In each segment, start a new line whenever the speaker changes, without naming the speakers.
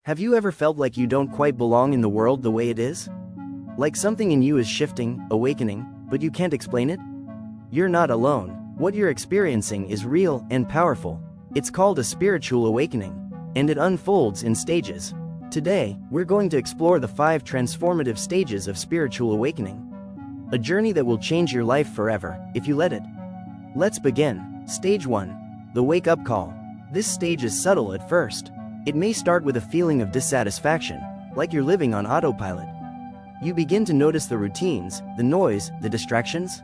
Have you ever felt like you don't quite belong in the world the way it is? Like something in you is shifting, awakening, but you can't explain it? You're not alone. What you're experiencing is real and powerful. It's called a spiritual awakening, and it unfolds in stages. Today, we're going to explore the 5 transformative stages of spiritual awakening. A journey that will change your life forever, if you let it. Let's begin. Stage 1. The wake-up call. This stage is subtle at first. It may start with a feeling of dissatisfaction, like you're living on autopilot. You begin to notice the routines, the noise, the distractions.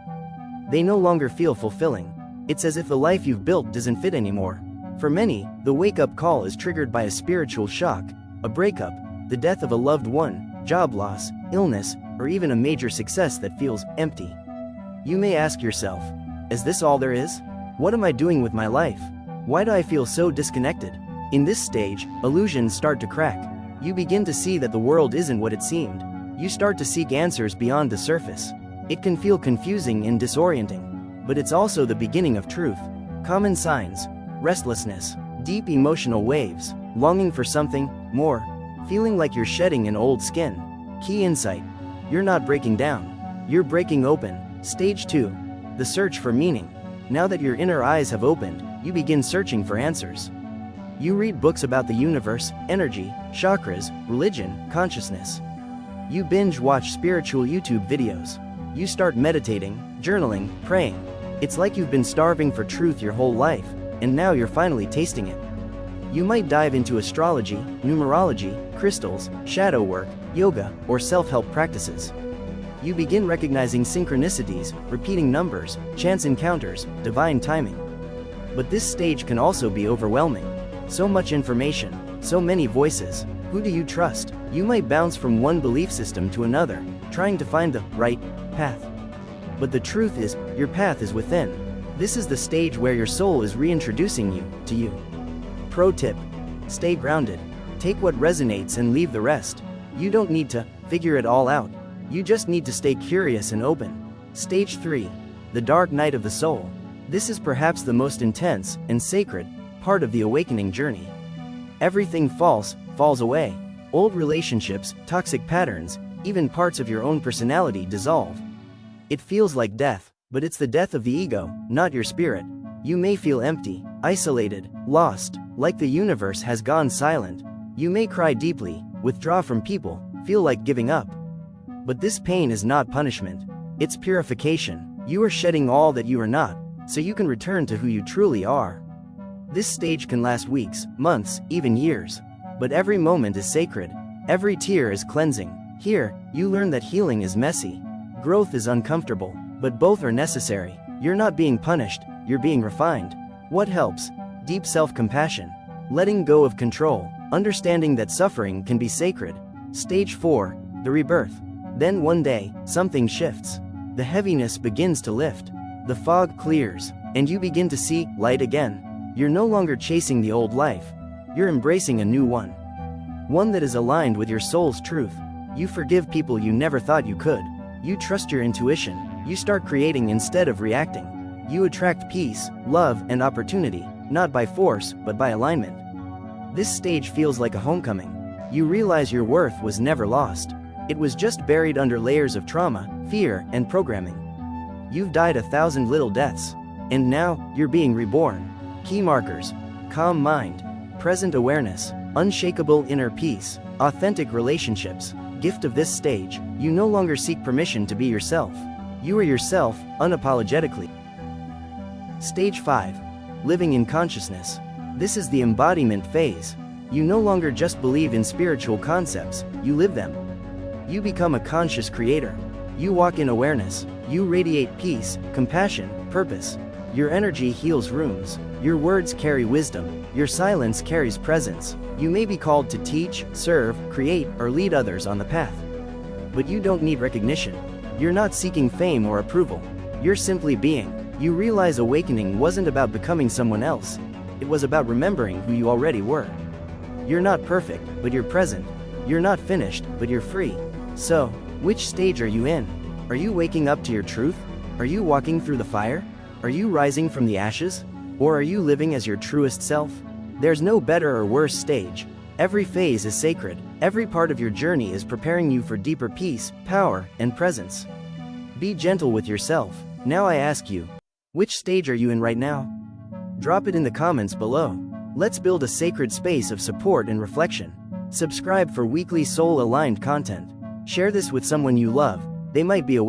They no longer feel fulfilling. It's as if the life you've built doesn't fit anymore. For many, the wake-up call is triggered by a spiritual shock, a breakup, the death of a loved one, job loss, illness, or even a major success that feels empty. You may ask yourself, is this all there is? What am I doing with my life? Why do I feel so disconnected? In this stage, illusions start to crack. You begin to see that the world isn't what it seemed. You start to seek answers beyond the surface. It can feel confusing and disorienting, but it's also the beginning of truth. Common signs: restlessness, deep emotional waves, longing for something more, feeling like you're shedding an old skin. Key insight: you're not breaking down, you're breaking open. Stage 2. The search for meaning. Now that your inner eyes have opened, you begin searching for answers. You read books about the universe, energy, chakras, religion, consciousness. You binge watch spiritual YouTube videos. You start meditating, journaling, praying. It's like you've been starving for truth your whole life, and now you're finally tasting it. You might dive into astrology, numerology, crystals, shadow work, yoga, or self-help practices. You begin recognizing synchronicities, repeating numbers, chance encounters, divine timing. But this stage can also be overwhelming. So much information, so many voices. Who do you trust? You might bounce from one belief system to another, trying to find the right path. But the truth is, your path is within. This is the stage where your soul is reintroducing you to you. Pro tip: stay grounded. Take what resonates and leave the rest. You don't need to figure it all out. You just need to stay curious and open. Stage 3. The dark night of the soul. This is perhaps the most intense and sacred part of the awakening journey. Everything false falls away. Old relationships, toxic patterns, even parts of your own personality dissolve. It feels like death, but it's the death of the ego, not your spirit. You may feel empty, isolated, lost, like the universe has gone silent. You may cry deeply, withdraw from people, feel like giving up. But this pain is not punishment. It's purification. You are shedding all that you are not, so you can return to who you truly are. This stage can last weeks, months, even years. But every moment is sacred. Every tear is cleansing. Here, you learn that healing is messy. Growth is uncomfortable, but both are necessary. You're not being punished, you're being refined. What helps? Deep self-compassion. Letting go of control. Understanding that suffering can be sacred. Stage 4. The rebirth. Then one day, something shifts. The heaviness begins to lift. The fog clears, and you begin to see light again. You're no longer chasing the old life. You're embracing a new one. One that is aligned with your soul's truth. You forgive people you never thought you could. You trust your intuition. You start creating instead of reacting. You attract peace, love, and opportunity, not by force, but by alignment. This stage feels like a homecoming. You realize your worth was never lost. It was just buried under layers of trauma, fear, and programming. You've died 1,000 little deaths. And now, you're being reborn. Key markers: calm mind, present awareness, unshakable inner peace, authentic relationships. Gift of this stage: you no longer seek permission to be yourself. You are yourself, unapologetically. Stage 5. Living in consciousness. This is the embodiment phase. You no longer just believe in spiritual concepts, you live them. You become a conscious creator. You walk in awareness. You radiate peace, compassion, purpose. Your energy heals rooms. Your words carry wisdom. Your silence carries presence. You may be called to teach, serve, create, or lead others on the path. But you don't need recognition. You're not seeking fame or approval. You're simply being. You realize awakening wasn't about becoming someone else. It was about remembering who you already were. You're not perfect, but you're present. You're not finished, but you're free. So, which stage are you in? Are you waking up to your truth? Are you walking through the fire? Are you rising from the ashes? Or are you living as your truest self? There's no better or worse stage. Every phase is sacred. Every part of your journey is preparing you for deeper peace, power, and presence. Be gentle with yourself. Now I ask you, which stage are you in right now? Drop it in the comments below. Let's build a sacred space of support and reflection. Subscribe for weekly soul-aligned content. Share this with someone you love. They might be awake.